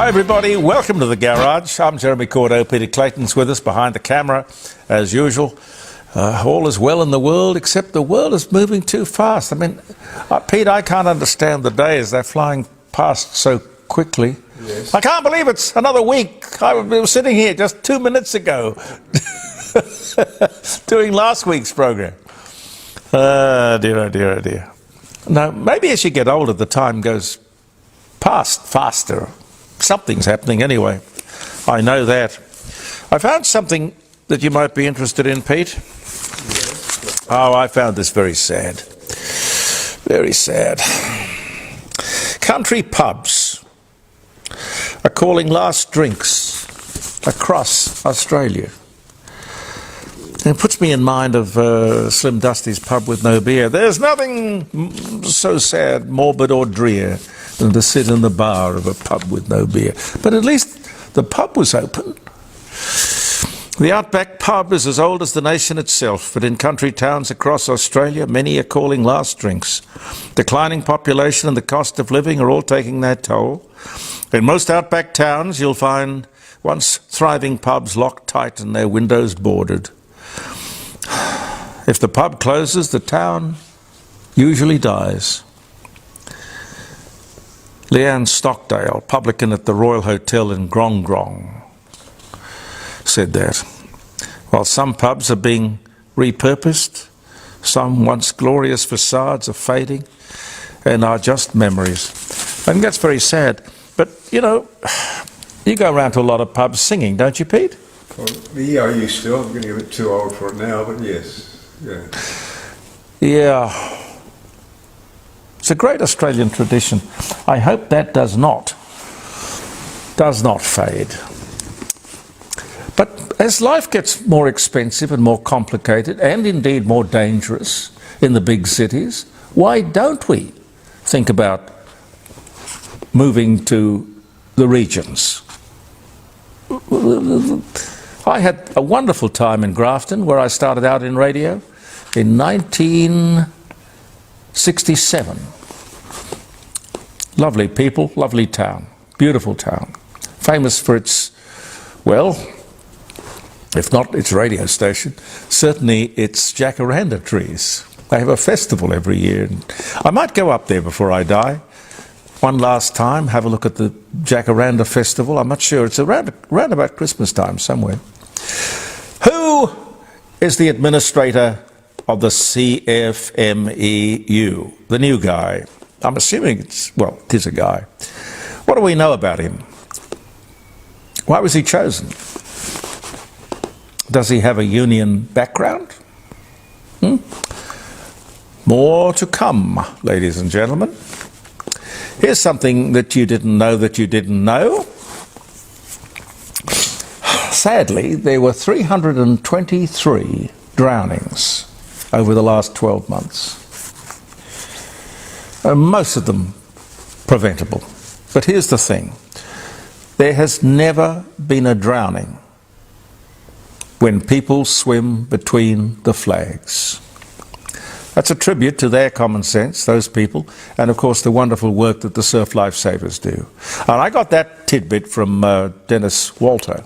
Hi everybody, welcome to the garage. I'm Jeremy Cordeaux. Peter Clayton's with us behind the camera as usual. All is well in the world, except the world is moving too fast. I mean, Pete, I can't understand the days. They're flying past so quickly. Yes. I can't believe it's another week. I was sitting here just 2 minutes ago doing last week's program. Oh dear. Now, maybe as you get older, the time goes past faster. Something's happening anyway. I know that. I found something that you might be interested in, Pete. Yes. Oh, I found this very sad. Very sad. Country pubs are calling last drinks across Australia. It puts me in mind of Slim Dusty's pub with no beer. There's nothing so sad, morbid or drear than to sit in the bar of a pub with no beer. But at least the pub was open. The Outback pub is as old as the nation itself, but in country towns across Australia, many are calling last drinks. Declining population and the cost of living are all taking their toll. In most Outback towns, you'll find once thriving pubs locked tight and their windows boarded. If the pub closes, the town usually dies. Leanne Stockdale, publican at the Royal Hotel in Grong Grong, said that. While some pubs are being repurposed, some once glorious facades are fading and are just memories. I think that's very sad. But, you know, you go around to a lot of pubs singing, don't you, Pete? Well, yeah, I used to. I'm getting a bit too old for it now, but yes. Yeah. Yeah. It's a great Australian tradition. I hope that does not fade. But as life gets more expensive and more complicated, and indeed more dangerous in the big cities, why don't we think about moving to the regions? I had a wonderful time in Grafton, where I started out in radio in 1967. Lovely people, lovely town, beautiful town. Famous for its, well, if not its radio station, certainly its jacaranda trees. They have a festival every year. I might go up there before I die. One last time, have a look at the Jacaranda Festival. I'm not sure. It's around about Christmas time somewhere. Who is the administrator of the CFMEU? The new guy. I'm assuming it is a guy. What do we know about him? Why was he chosen? Does he have a union background? More to come, ladies and gentlemen. Here's something that you didn't know that you didn't know. Sadly, there were 323 drownings over the last 12 months. Most of them preventable. But here's the thing. There has never been a drowning when people swim between the flags. That's a tribute to their common sense, those people, and of course the wonderful work that the surf lifesavers do. And I got that tidbit from Dennis Walter,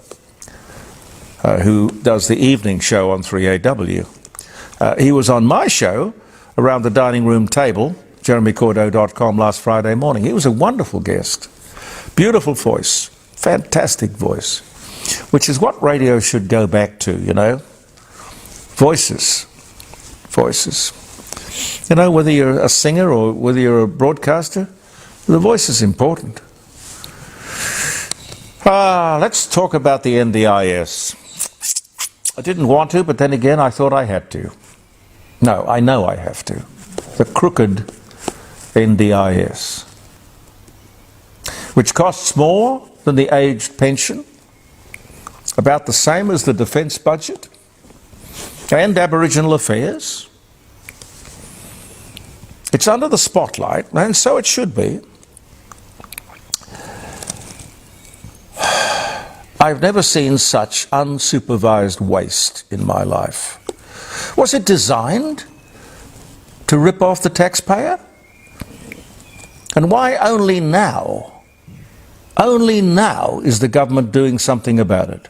who does the evening show on 3AW. He was on my show, Around the Dining Room Table, jeremycordeaux.com, last Friday morning. He was a wonderful guest. Beautiful voice, fantastic voice, which is what radio should go back to, you know. Voices. You know, whether you're a singer or whether you're a broadcaster, the voice is important. Let's talk about the NDIS. I didn't want to, but then again I thought I had to. No, I know I have to. The crooked NDIS, which costs more than the aged pension, about the same as the defence budget, and Aboriginal affairs. It's under the spotlight, and so it should be. I've never seen such unsupervised waste in my life. Was it designed to rip off the taxpayer? And why only now? Only now is the government doing something about it.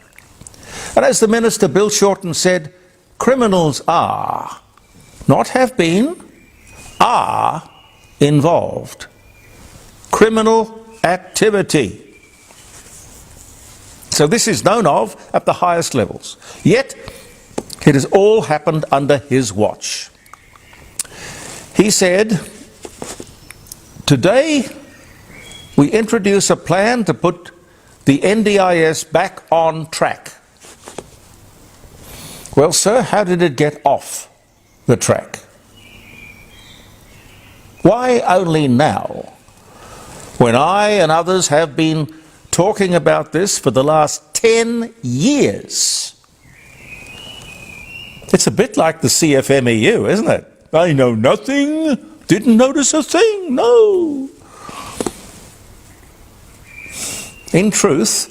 And as the Minister Bill Shorten said, criminals are, not have been, are involved. Criminal activity. So this is known of at the highest levels. Yet, it has all happened under his watch. He said, today we introduce a plan to put the NDIS back on track. Well, sir, how did it get off the track? Why only now, when I and others have been talking about this for the last 10 years? It's a bit like the CFMEU, isn't it? I know nothing, didn't notice a thing, no. In truth,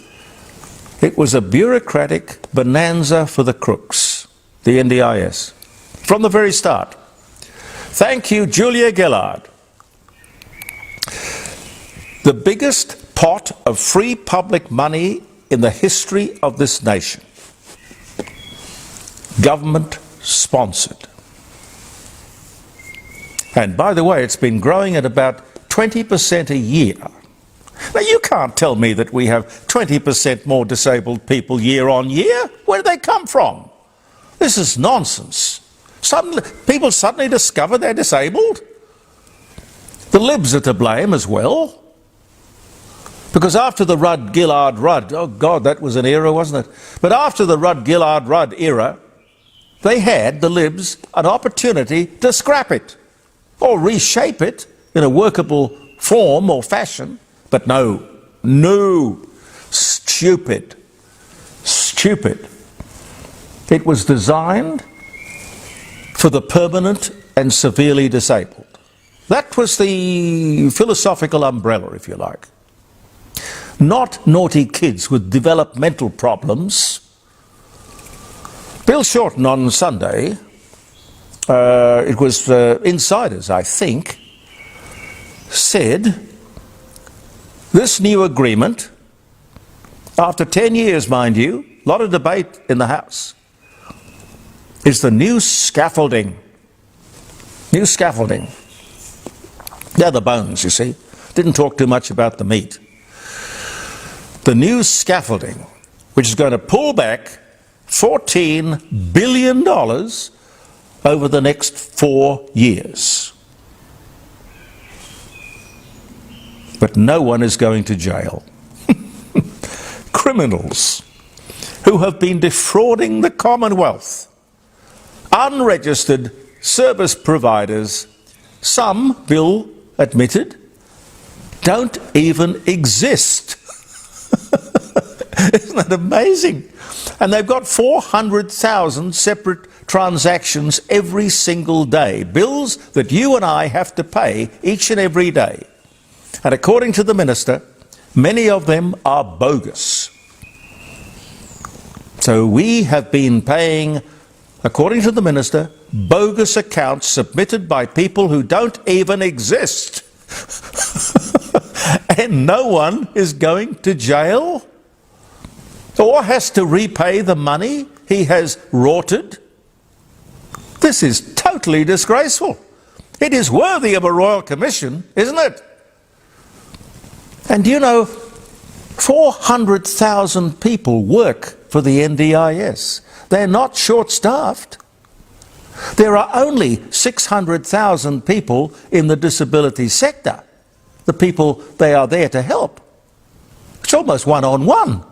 it was a bureaucratic bonanza for the crooks, the NDIS, from the very start. Thank you, Julia Gillard. The biggest pot of free public money in the history of this nation. Government sponsored. And by the way, it's been growing at about 20% a year. Now, you can't tell me that we have 20% more disabled people year on year. Where do they come from? This is nonsense. People suddenly discover they're disabled. The Libs are to blame as well. Because after the Rudd-Gillard-Rudd, oh God, that was an era, wasn't it? But after the Rudd-Gillard-Rudd era, they had, the Libs, an opportunity to scrap it or reshape it in a workable form or fashion. But no, stupid. It was designed for the permanent and severely disabled. That was the philosophical umbrella, if you like. Not naughty kids with developmental problems. Bill Shorten on Sunday, it was Insiders, I think, said this new agreement, after 10 years, mind you, a lot of debate in the House, is the new scaffolding. New scaffolding. They're the bones, you see. Didn't talk too much about the meat. The new scaffolding, which is going to pull back $14 billion over the next 4 years. But no one is going to jail. Criminals who have been defrauding the Commonwealth. Unregistered service providers, some, Bill admitted, don't even exist. Isn't that amazing? And they've got 400,000 separate transactions every single day. Bills that you and I have to pay each and every day. And according to the Minister, many of them are bogus. So we have been paying, according to the Minister, bogus accounts submitted by people who don't even exist. And no one is going to jail or has to repay the money he has rorted. This is totally disgraceful. It is worthy of a royal commission, isn't it? And you know, 400,000 people work for the NDIS. They're not short-staffed. There are only 600,000 people in the disability sector, the people they are there to help. It's almost one-on-one.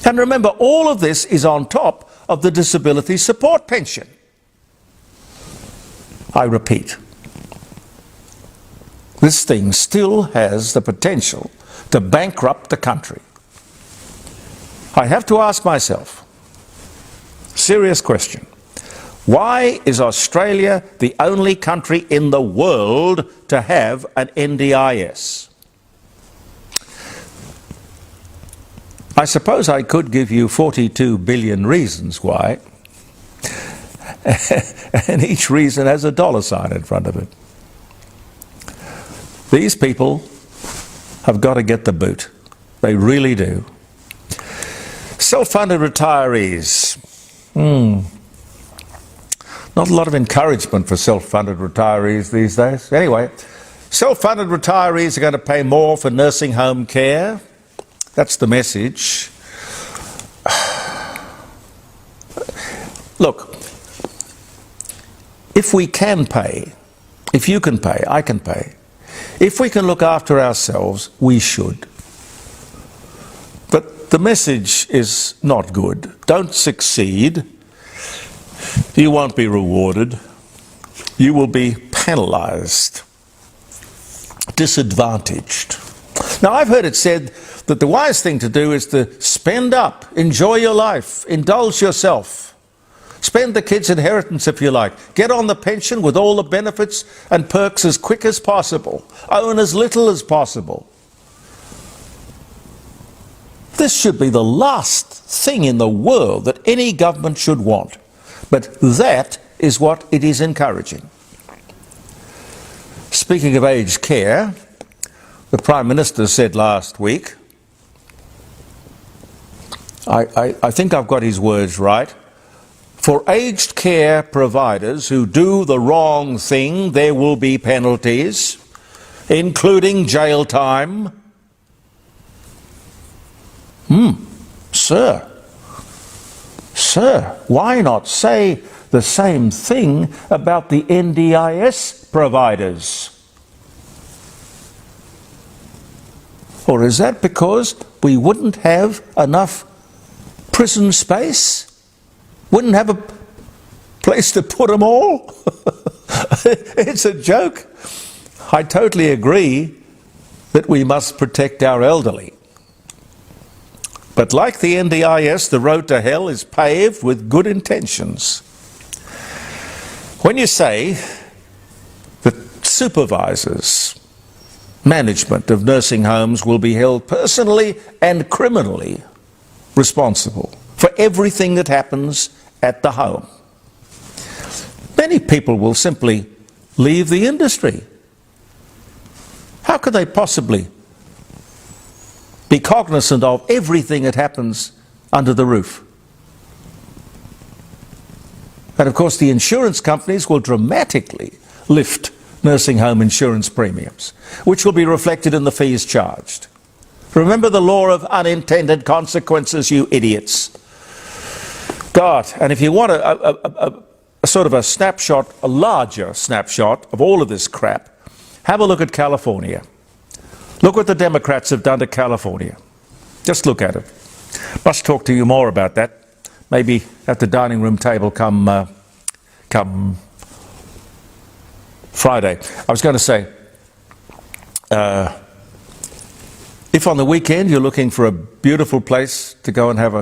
And remember, all of this is on top of the disability support pension. I repeat, this thing still has the potential to bankrupt the country. I have to ask myself, serious question, why is Australia the only country in the world to have an NDIS? I suppose I could give you 42 billion reasons why, and each reason has a dollar sign in front of it. These people have got to get the boot. They really do. Self-funded retirees. Not a lot of encouragement for self-funded retirees these days. Anyway, self-funded retirees are going to pay more for nursing home care. That's the message. Look, if we can pay, if you can pay, I can pay. If we can look after ourselves, we should. But the message is not good. Don't succeed. You won't be rewarded. You will be penalised, disadvantaged. Now, I've heard it said that the wise thing to do is to spend up, enjoy your life, indulge yourself. Spend the kids' inheritance if you like. Get on the pension with all the benefits and perks as quick as possible. Own as little as possible. This should be the last thing in the world that any government should want. But that is what it is encouraging. Speaking of aged care, the Prime Minister said last week, I think I've got his words right, for aged care providers who do the wrong thing, there will be penalties, including jail time. Sir, why not say the same thing about the NDIS providers? Or is that because we wouldn't have enough prison space? Wouldn't have a place to put them all? It's a joke. I totally agree that we must protect our elderly. But like the NDIS, the road to hell is paved with good intentions. When you say that supervisors, management of nursing homes will be held personally and criminally responsible for everything that happens at the home, many people will simply leave the industry. How could they possibly be cognizant of everything that happens under the roof? And of course the insurance companies will dramatically lift nursing home insurance premiums, which will be reflected in the fees charged. Remember the law of unintended consequences, you idiots. God, and if you want a sort of a snapshot, a larger snapshot of all of this crap, have a look at California. Look what the Democrats have done to California. Just look at it. Must talk to you more about that. Maybe at the dining room table come Friday. I was going to say, if on the weekend you're looking for a beautiful place to go and have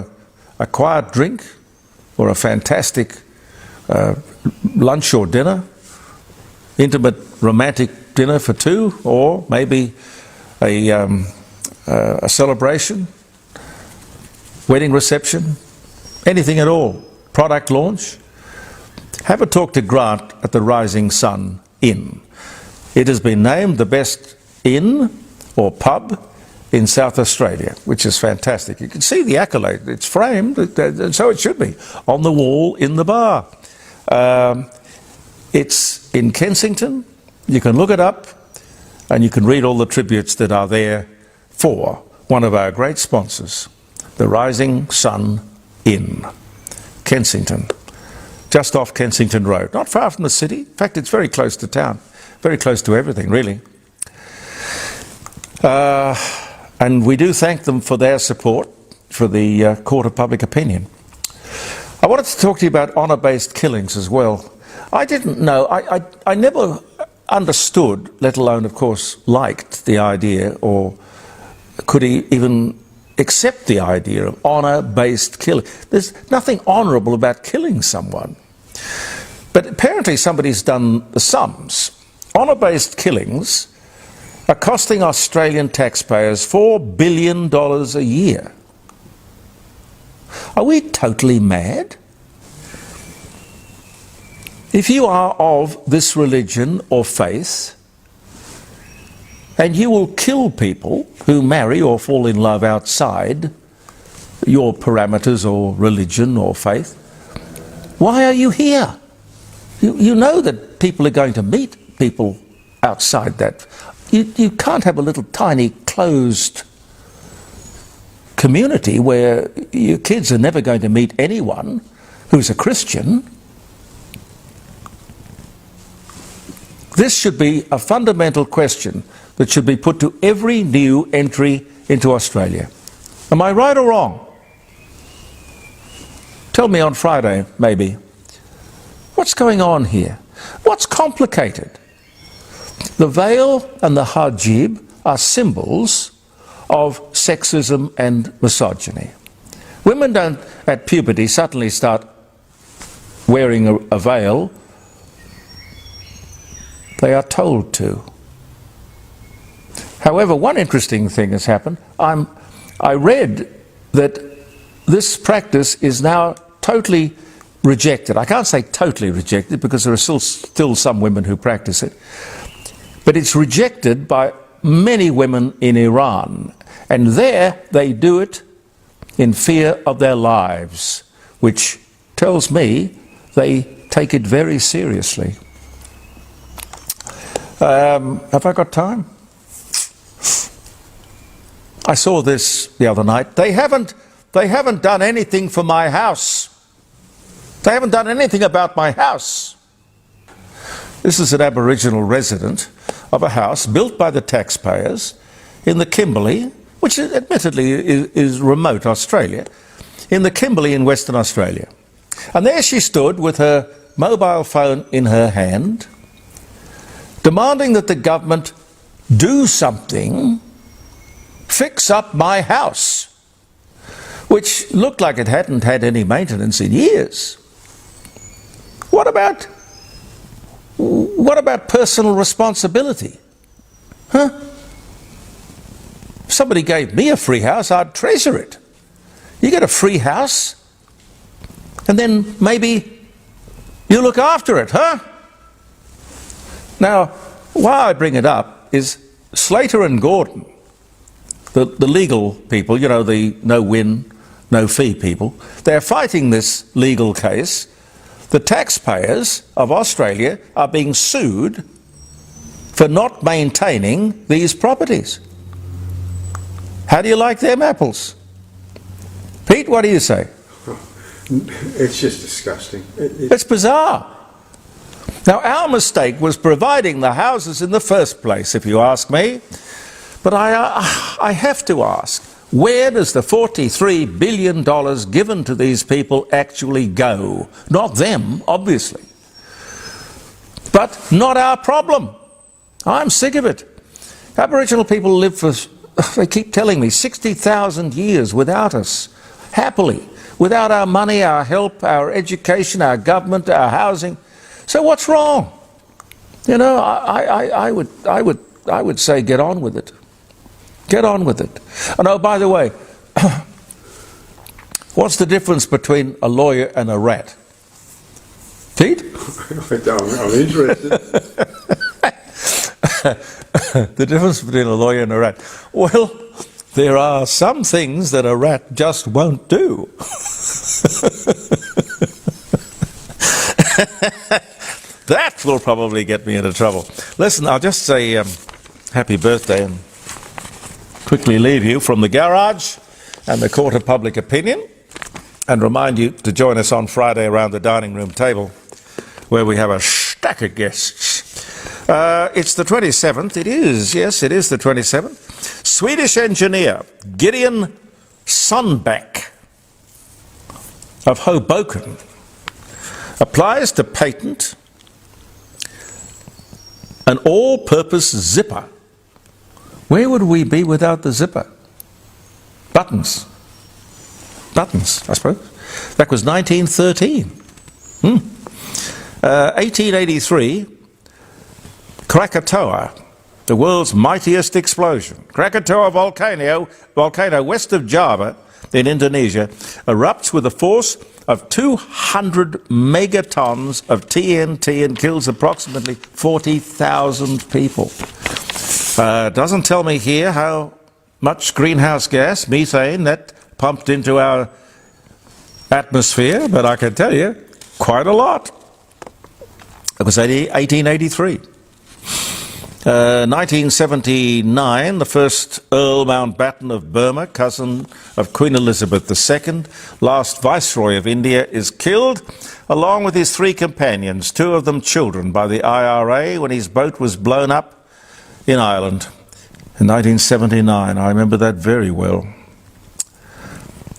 a quiet drink or a fantastic lunch or dinner, intimate romantic dinner for two, or maybe a celebration, wedding reception, anything at all, product launch, have a talk to Grant at the Rising Sun Inn. It has been named the best inn or pub in South Australia, which is fantastic. You can see the accolade. It's framed, and so it should be, on the wall in the bar. It's in Kensington. You can look it up, and you can read all the tributes that are there for one of our great sponsors, the Rising Sun Inn, Kensington, just off Kensington Road, not far from the city. In fact, it's very close to town, very close to everything, really. And we do thank them for their support for the Court of Public Opinion. I wanted to talk to you about honour-based killings as well. I didn't know, I never understood, let alone, of course, liked the idea, or could even accept the idea of honour-based killing. There's nothing honourable about killing someone. But apparently somebody's done the sums. Honour-based killings are costing Australian taxpayers $4 billion a year. Are we totally mad? If you are of this religion or faith, and you will kill people who marry or fall in love outside your parameters or religion or faith. Why are you here? You know that people are going to meet people outside that. You can't have a little tiny closed community where your kids are never going to meet anyone who's a Christian. This should be a fundamental question that should be put to every new entry into Australia. Am I right or wrong? Tell me on Friday, maybe. What's going on here? What's complicated? The veil and the hijab are symbols of sexism and misogyny. Women don't, at puberty, suddenly start wearing a veil. They are told to. However, one interesting thing has happened. I read that this practice is now totally rejected. I can't say totally rejected because there are still some women who practice it. But it's rejected by many women in Iran. And there they do it in fear of their lives, which tells me they take it very seriously. Have I got time? I saw this the other night. They haven't done anything for my house. They haven't done anything about my house. This is an Aboriginal resident of a house built by the taxpayers in the Kimberley, which admittedly is remote Australia, in the Kimberley in Western Australia. And there she stood with her mobile phone in her hand, demanding that the government do something, fix up my house, which looked like it hadn't had any maintenance in years. What about personal responsibility? Huh? If somebody gave me a free house, I'd treasure it. You get a free house, and then maybe you look after it, huh? Now, why I bring it up is Slater and Gordon, the legal people, you know, the no-win, no-fee people, they're fighting this legal case. The taxpayers of Australia are being sued for not maintaining these properties. How do you like them apples? Pete, what do you say? It's just disgusting. It's bizarre. Now, our mistake was providing the houses in the first place, if you ask me. But I have to ask, where does the $43 billion given to these people actually go? Not them, obviously. But not our problem. I'm sick of it. Aboriginal people live for, they keep telling me, 60,000 years without us, happily, without our money, our help, our education, our government, our housing. So what's wrong? You know, I would say get on with it. Get on with it. And oh, by the way, what's the difference between a lawyer and a rat? Pete? I'm interested. The difference between a lawyer and a rat. Well, there are some things that a rat just won't do. That will probably get me into trouble. Listen, I'll just say happy birthday and quickly leave you from the garage and the court of public opinion and remind you to join us on Friday around the dining room table where we have a stack of guests. It's the 27th. It is, yes, it is the 27th. Swedish engineer Gideon Sundback of Hoboken applies to patent an all-purpose zipper. Where would we be without the zipper? Buttons. Buttons, I suppose. That was 1913. 1883, Krakatoa, the world's mightiest explosion. Krakatoa volcano west of Java in Indonesia erupts with a force of 200 megatons of TNT and kills approximately 40,000 people. Doesn't tell me here how much greenhouse gas, methane, that pumped into our atmosphere, but I can tell you, quite a lot. It was 1883. 1979, the first Earl Mountbatten of Burma, cousin of Queen Elizabeth II, last Viceroy of India, is killed, along with his 3 companions, 2 of them children, by the IRA when his boat was blown up in Ireland in 1979. I remember that very well.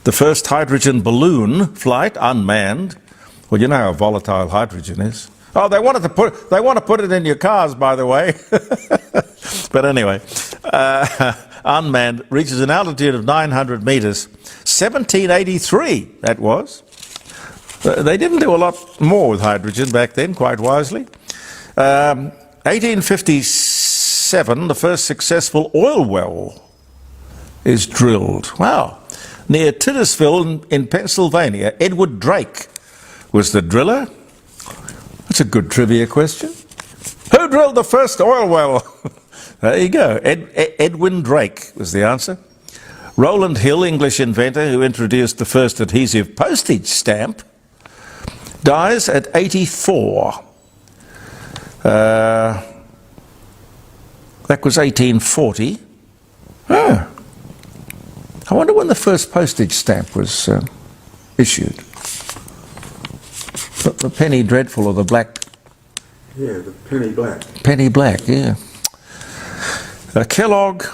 The first hydrogen balloon flight, unmanned. Well, you know how volatile hydrogen is. Oh, they want to put it in your cars, by the way. But anyway, unmanned, reaches an altitude of 900 meters. 1783, that was. They didn't do a lot more with hydrogen back then, quite wisely. 1857, the first successful oil well is drilled. Wow. Near Titusville in Pennsylvania, Edward Drake was the driller. That's a good trivia question. Who drilled the first oil well? There you go. Edwin Drake was the answer. Rowland Hill, English inventor who introduced the first adhesive postage stamp, dies at 84. That was 1840. Oh. I wonder when the first postage stamp was issued. The penny dreadful or the black? Yeah, the penny black. Penny black, yeah. Kellogg,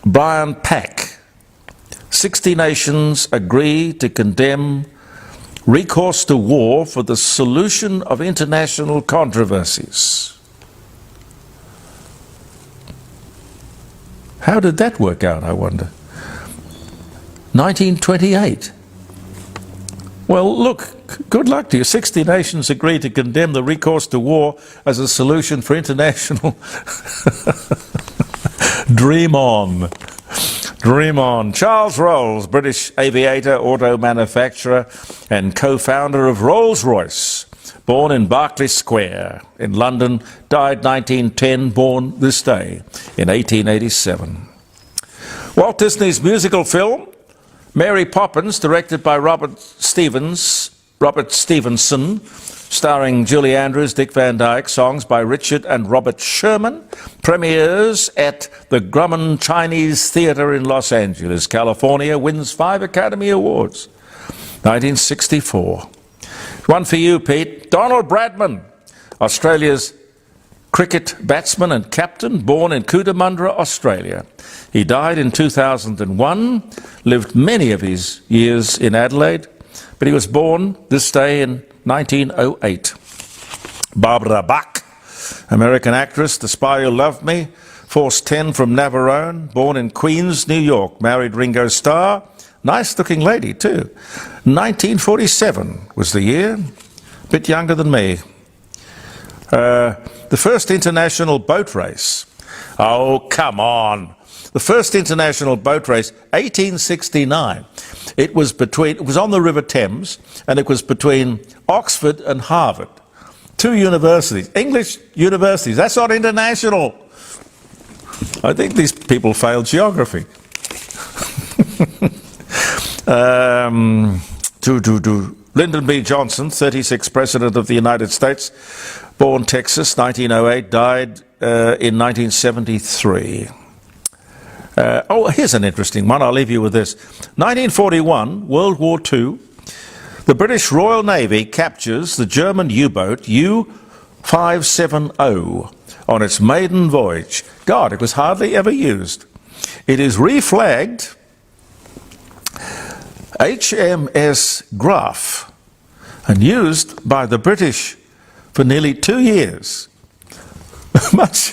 Bryan Pack. 60 nations agree to condemn recourse to war for the solution of international controversies. How did that work out, I wonder? 1928. Well, look, good luck to you. 60 nations agree to condemn the recourse to war as a solution for international... Dream on. Dream on. Charles Rolls, British aviator, auto manufacturer, and co-founder of Rolls-Royce, born in Berkeley Square in London, died 1910, born this day in 1887. Walt Disney's musical film, Mary Poppins, directed by Robert Stevenson, starring Julie Andrews, Dick Van Dyke, songs by Richard and Robert Sherman, premieres at the Grumman Chinese Theatre in Los Angeles, California, wins 5 Academy Awards. 1964. One for you, Pete. Donald Bradman, Australia's cricket batsman and captain, born in Cootamundra, Australia. He died in 2001, lived many of his years in Adelaide, but he was born this day in 1908. Barbara Bach, American actress, The Spy Who Loved Me, Force 10 from Navarone, born in Queens, New York, married Ringo Starr, nice-looking lady too. 1947 was the year, a bit younger than me. The first international boat race. Oh, come on. The first international boat race, 1869. It was on the River Thames, and it was between Oxford and Harvard. 2 universities, English universities. That's not international. I think these people failed geography. Lyndon B. Johnson, 36th President of the United States, born Texas, 1908, died in 1973. Here's an interesting one. I'll leave you with this. 1941, World War II, the British Royal Navy captures the German U-boat U-570 on its maiden voyage. God, it was hardly ever used. It is reflagged HMS Graf and used by the British for nearly 2 years, much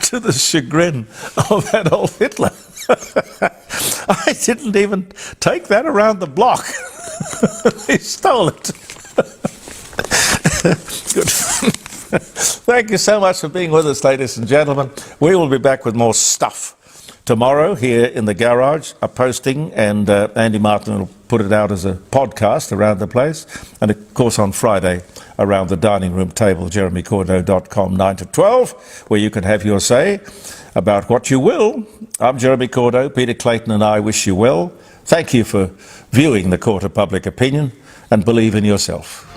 to the chagrin of Adolf Hitler. I didn't even take that around the block. He stole it. Good. Thank you so much for being with us, ladies and gentlemen. We will be back with more stuff Tomorrow, here in the garage, a posting, and Andy Martin will put it out as a podcast around the place. And of course, on Friday, around the dining room table, jeremycordeaux.com, 9 to 12, where you can have your say about what you will. I'm Jeremy Cordeaux. Peter Clayton and I wish you well. Thank you for viewing the Court of Public Opinion, and believe in yourself.